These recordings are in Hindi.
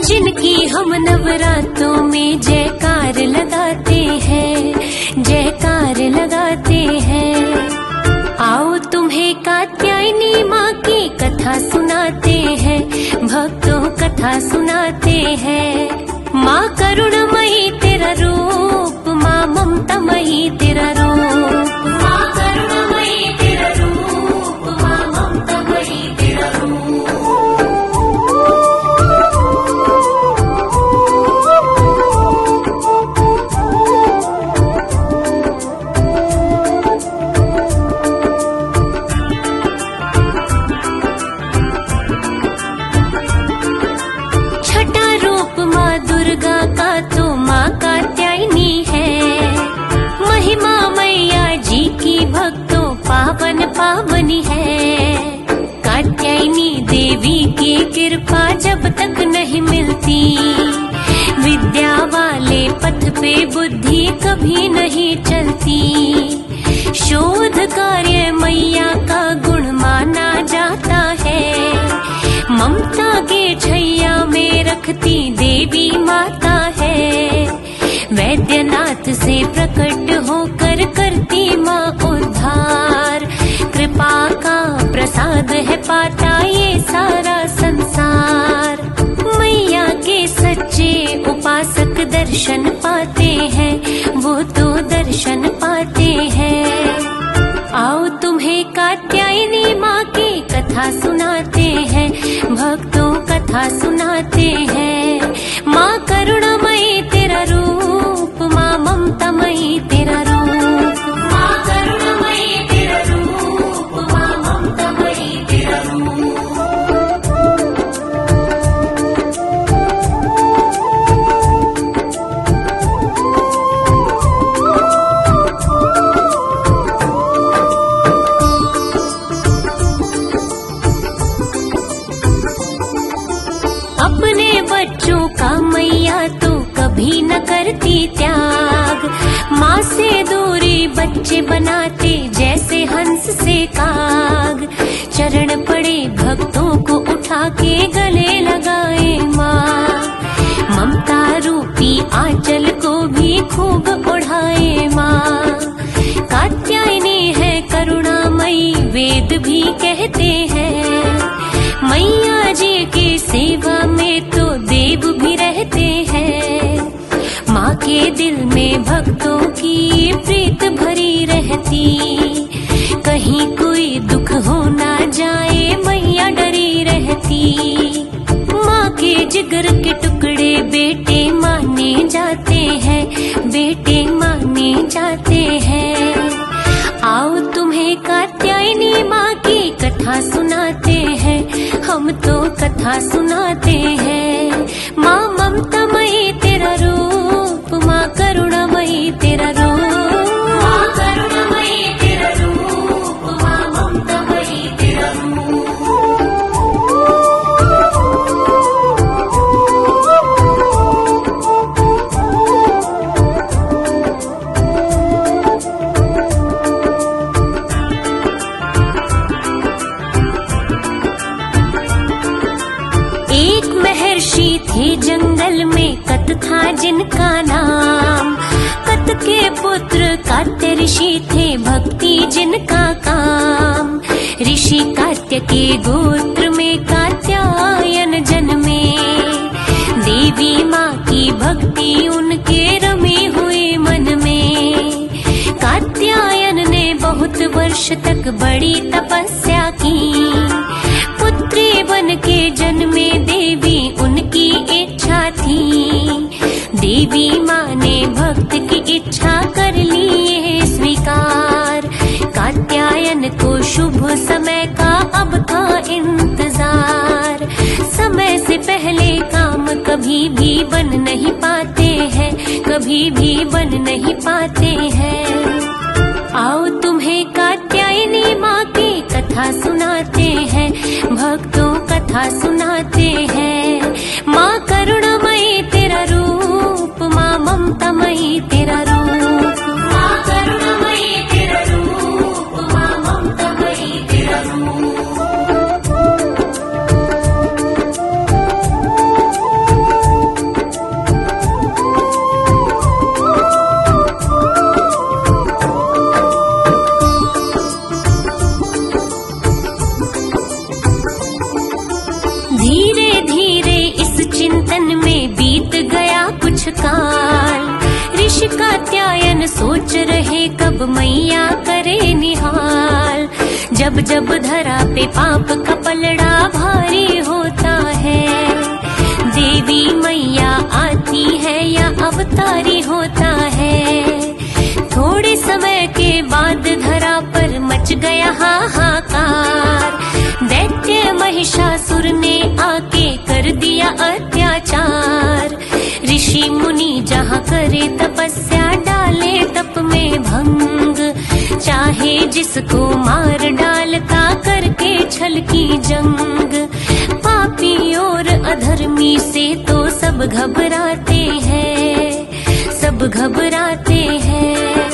जिनकी हम नवरात्रों में जयकार लगाते हैं, जयकार लगाते हैं। आओ तुम्हें कात्यायनी माँ की कथा सुनाते हैं, भक्तों कथा सुनाते हैं। माँ करुणामयी तेरा रूप, माँ ममतामयी तेरा रूप, माँ करुणामयी तेरा रूप, माँ ममतामयी तेरा रूप। छठा रूप माँ दुर्गा का तो माँ कात्यायनी है। महिमा मैया जी की भक्तों पावन पावनी है। कात्यायनी देवी की कृपा जब तक नहीं मिलती, विद्या वाले पथ पे बुद्धि कभी नहीं चलती। शोध कार्य मैया का गुण माना जाता है। ममता के छैया में रखती देवी माता है। वैद्यनाथ से प्रकट होकर करती माँ उद्धार। कृपा का प्रसाद है पाता ये सारा संसार। मैया के सच्चे उपासक दर्शन पाते हैं, वो तो दर्शन पाते हैं। आओ तुम्हें कात्यायनी माँ की कथा सुनाते हैं, भक्तों कथा सुनाते हैं। माँ करुणामयी तेरा रूप, माँ ममतामयी तेरा रूप, माँ करुणामयी तेरा रूप, माँ ममतामयी तेरा रूप। अपने बच्चों का मैया तो कभी न करती त्याग। माँ से दूरी बच्चे बनाते जैसे हंस से काग। चरण पड़े भक्तों को उठा के गले लगाए माँ। ममता रूपी आंचल को भी खूब ओढ़ाए माँ। कात्यायनी है करुणामयी वेद भी कहते हैं। मैया जी की सेवा में तो देव भी रहते हैं। माँ के दिल में भक्तों की प्रीत भरी रहती। कहीं कोई दुख हो ना जाए मैया डरी रहती। माँ के जिगर के टुकड़े बेटे माने जाते हैं, बेटे माने जाते हैं। आओ तुम्हें कात्यायनी माँ की कथा सुनाते हैं, हम तो कथा सुनाते हैं। माँ ममतामयी तेरा रूप, माँ करुणामयी तेरा रूप, माँ करुणामयी तेरा रूप, माँ ममतामयी तेरा रूप। एक महर्षि थे जंगल में, कत था जिनका नाम। कत के पुत्र कात्य ऋषि थे, भक्ति जिनका काम। ऋषि कात्य के गोत्र में कात्यायन जन्मे। देवी माँ की भक्ति उनके रमी हुई मन में। कात्यायन ने बहुत वर्ष तक बड़ी तपस्या की। पुत्री बन के जन्मे देवी उनकी इच्छा थी। देवी माँ ने भक्त की इच्छा कर ली ये स्वीकार। कात्यायन को शुभ समय का अब था इंतजार। समय से पहले काम कभी भी बन नहीं पाते हैं, कभी भी बन नहीं पाते हैं। आओ तुम्हें कात्यायनी माँ की कथा सुनाते हैं, भक्तों कथा सुनाते हैं। माँ करुणामयी तेरा रूप, माँ ममतामयी तेरा रूप, माँ करुणामयी तेरा रूप, माँ ममतामयी तेरा रूप। धीरे धीरे इस चिंतन में बीत गया कुछ काल। ऋषि कात्यायन सोच रहे कब मैया करे निहाल। जब जब धरा पे पाप का पलड़ा भारी होता है, देवी मैया आती है या अवतारी होता है। थोड़े समय के बाद धरा पर मच गया हाहाकार। दैत्य महिषासुर ने आके कर दिया अत्याचार। ऋषि मुनि जहाँ करे तपस्या डाले तप में भंग। चाहे जिसको मार डालता करके छल की जंग। पापी और अधर्मी से तो सब घबराते हैं, सब घबराते हैं।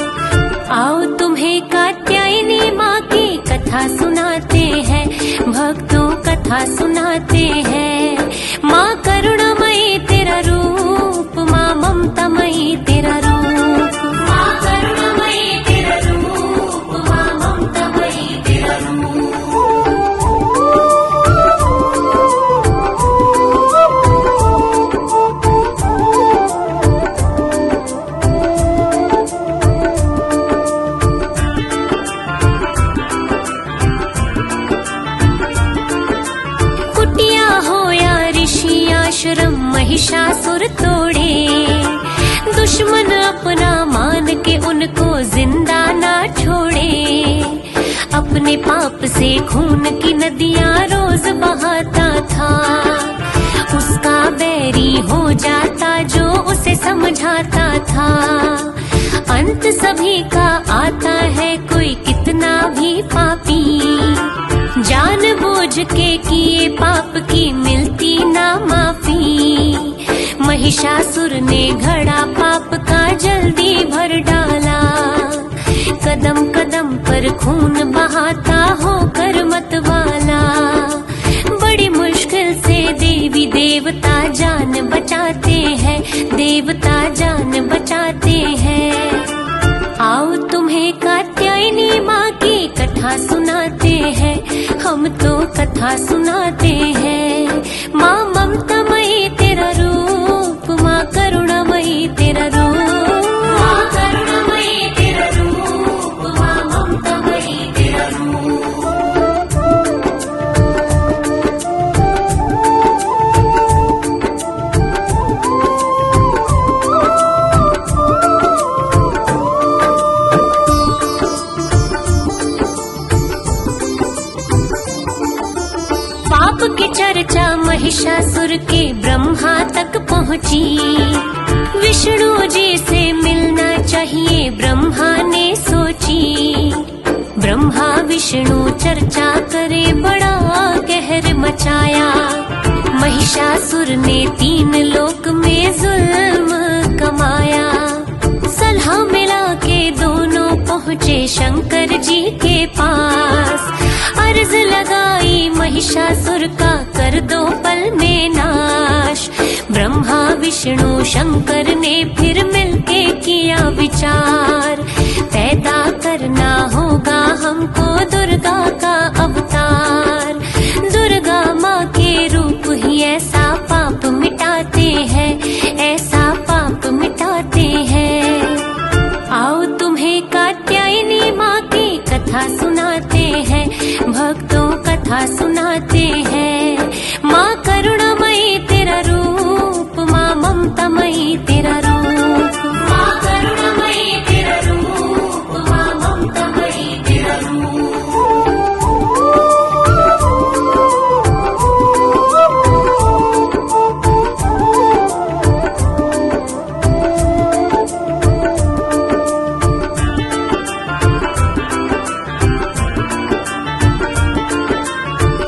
आओ तुम्हें कात्यायनी माँ की कथा सुनाते हैं, भक्तों कथा सुनाते हैं। माँ करुणामयी तेरा रूप, माँ ममतामयी तेरा रूप। माँ करुणामयी तेरा रूप, माँ ममतामयी तेरा रूप। आश्रम महिषासुर तोड़े। दुश्मन अपना मान के उनको जिंदा ना छोड़े। अपने पाप से खून की नदियां रोज बहाता था। उसका बैरी हो जाता जो उसे समझाता था। अंत सभी का आता है कोई कितना भी पापी। जानबूझ के किए पाप की मिलती ना माफी। महिषासुर ने घड़ा पाप का जल्दी भर डाला। कदम कदम पर खून बहाता होकर मतवाला। बड़ी मुश्किल से देवी देवता जान बचाते हैं, देवता जान बचाते हैं। आओ तुम्हें कात्यायनी माँ की कथा सुनाते हैं, हम तो कथा सुनाते हैं। माँ ममतामयी तेरा रूप, माँ करुणामयी तेरा रूप। माँ करुणामयी तेरा रूप, माँ ममतामयी तेरा रूप। पाप की चर्चा महिषासुर के ब्रह्मा तक पहुँची। विष्णु जी से मिलना चाहिए ब्रह्मा ने सोची। ब्रह्मा विष्णु चर्चा करे बड़ा कहर मचाया। महिषासुर ने 3 लोक में जुल्म कमाया। सलाह मिला के दोनों पहुँचे शंकर जी के पास। अर्ज लगाई महिषासुर का कर दो पल में नाश। ब्रह्मा विष्णु शंकर ने फिर मिलके किया विचार। पैदा करना होगा हमको दुर्गा का अवतार। दुर्गा माँ के रूप ही ऐसा पाप मिटाते हैं, ऐसा पाप मिटाते हैं। आओ तुम्हें कात्यायनी माँ की कथा सुनाते हैं, भक्तों कथा सुनाते हैं। माँ करुणामयी तेरा रूप, माँ ममतामयी तेरा रूप। माँ करुणामयी तेरा रूप, माँ ममतामयी तेरा रूप।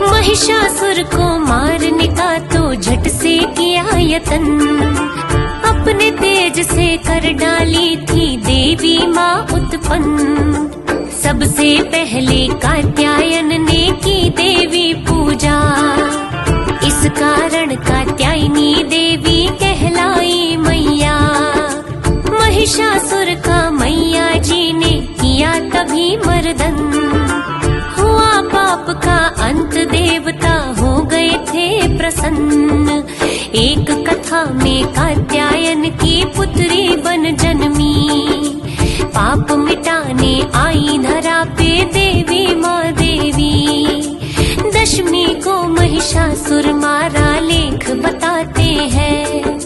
महिषासुर को मारने का तो झट से किया यतन। अपने तेज से कर डाली थी देवी माँ उत्पन्न। सबसे पहले कात्यायन ने की देवी पूजा। इस कारण कात्यायनी देवी कहलाई मैया। महिषासुर का मैया जी ने किया तभी मर्दन। हुआ पाप का अंत, देवता हो गए थे प्रसन्न। एक कथा में कात्यायन की पुत्री बन जन्मी, पाप मिटाने आई धरा पे देवी माँ देवी। दशमी को महिषासुर मारा, लेख बताते हैं,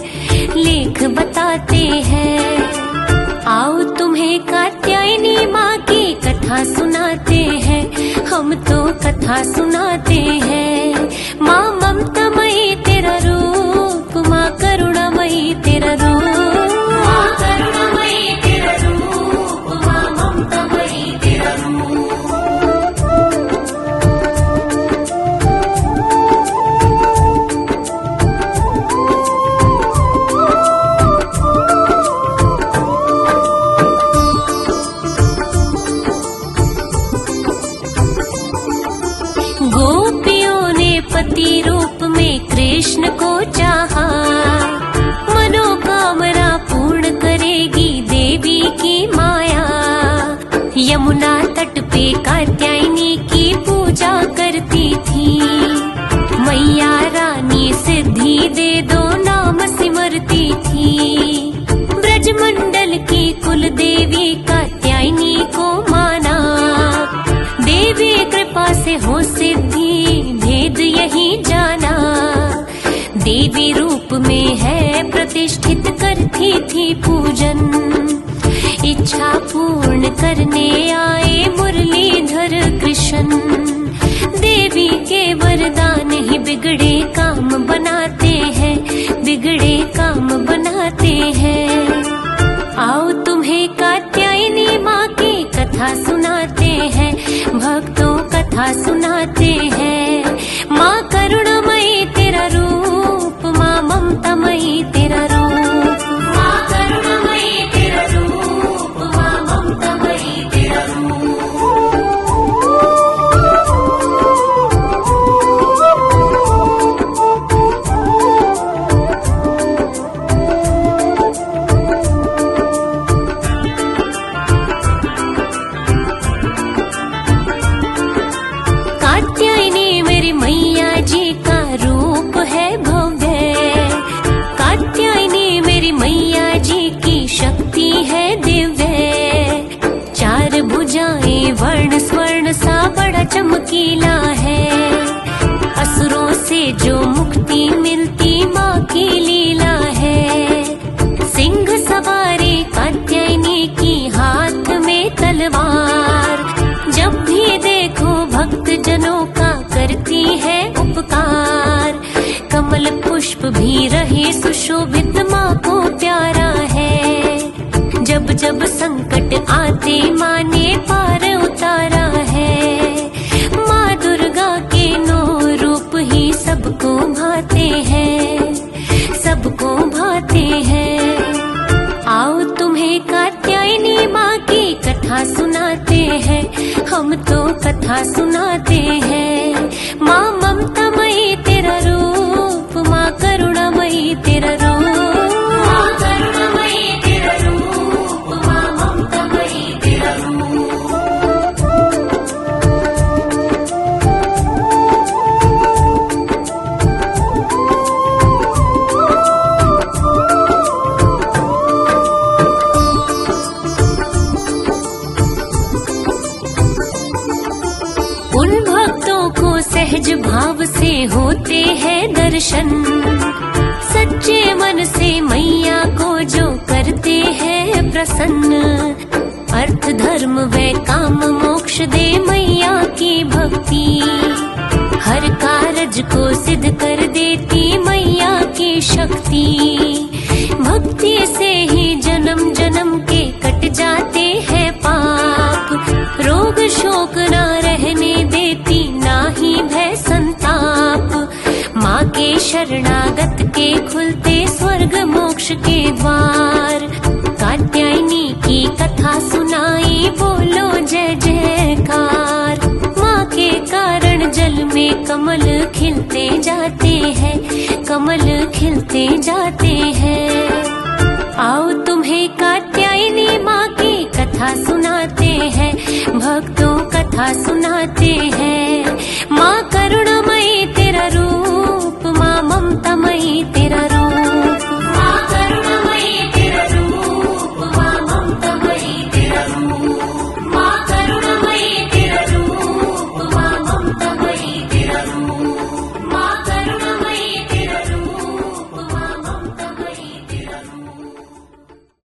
लेख बताते हैं। आओ तुम्हें कात्यायनी माँ की कथा सुनाते हैं, हम तो कथा सुनाते हैं। माँ ममतामयी तेरा रूप, माँ करुणामयी तेरा रूप, माँ करुणामयी तेरा रूप, माँ ममतामयी तेरा रूप। गोपियों ने पति रूप में कृष्ण को चाहा, मनोकामना पूर्ण करेगी देवी की माया। यमुना तट पे कात्यायनी की पूजा करती थी, मैया रानी सिद्धि दे दो नाम सिमरती थी। ब्रजमंडल की कुल देवी कात्यायनी को माना, देवी कृपा से हो सिद्धि भेद यही जाना। देवी रूप में है प्रतिष्ठित करती थी पूजन, इच्छा पूर्ण करने आए मुरलीधर कृष्ण। देवी के वरदान ही बिगड़े काम बनाते हैं, बिगड़े काम बनाते हैं। आओ तुम्हें कात्यायनी माँ की कथा सुनाते हैं, भक्तों कथा सुनाते हैं। माँ करुणामयी तेरा रूप, माँ ममतामयी तेरा रूप, माँ करुणामयी तेरा रूप, माँ ममतामयी तेरा रूप। कात्यायनी मेरी मैया जी का रूप है भव्य, कात्यायनी मेरी मैया जी की शक्ति है दिव्य। चार भुजाएं वर्ण स्वर्ण सा बड़ा चमकीला है, असुरों से जो मुक्ति मिलती माँ की लीला है। सिंह सवारी कात्यायनी की हाथ में तलवार, जब भी देखो भक्त जनों का करती है उपकार। कमल पुष्प भी रहे सुशोभित माँ को प्यारा है, जब जब संकट आते माँ ने पार उतारा है। माँ दुर्गा के 9 रूप ही सबको भाते हैं, सबको भाते हैं। आओ तुम्हें कात्यायनी माँ की कथा सुनाते हैं, हम तो कथा सुनाते हैं। माँ ममतामयी तेरा रूप, माँ करुणामयी तेरा रूप, माँ करुणामयी तेरा रूप, माँ ममतामयी तेरा रूप। उन भक्तों को सहज भाव से होते हैं दर्शन, सच्चे मन से मैया को जो करते हैं प्रसन्न। अर्थ धर्म व काम मोक्ष दे मैया की भक्ति, हर कारज को सिद्ध कर देती मैया की शक्ति। भक्ति से ही जन्म जन्म के कट जाते हैं पाप, रोग शोक ना रहने देती ना ही भय संताप। माँ के शरणागत के खुलते स्वर्ग मोक्ष के द्वार। कात्यायनी की कथा सुनाई बोलो जय जयकार। माँ के कारण जल में कमल खिलते जाते हैं, कमल खिलते जाते हैं। आओ तुम्हें कात्यायनी माँ की कथा सुनाते हैं, भक्तों कथा सुनाते हैं। माँ करुणामयी तेरा रूप, माँ माई तेरी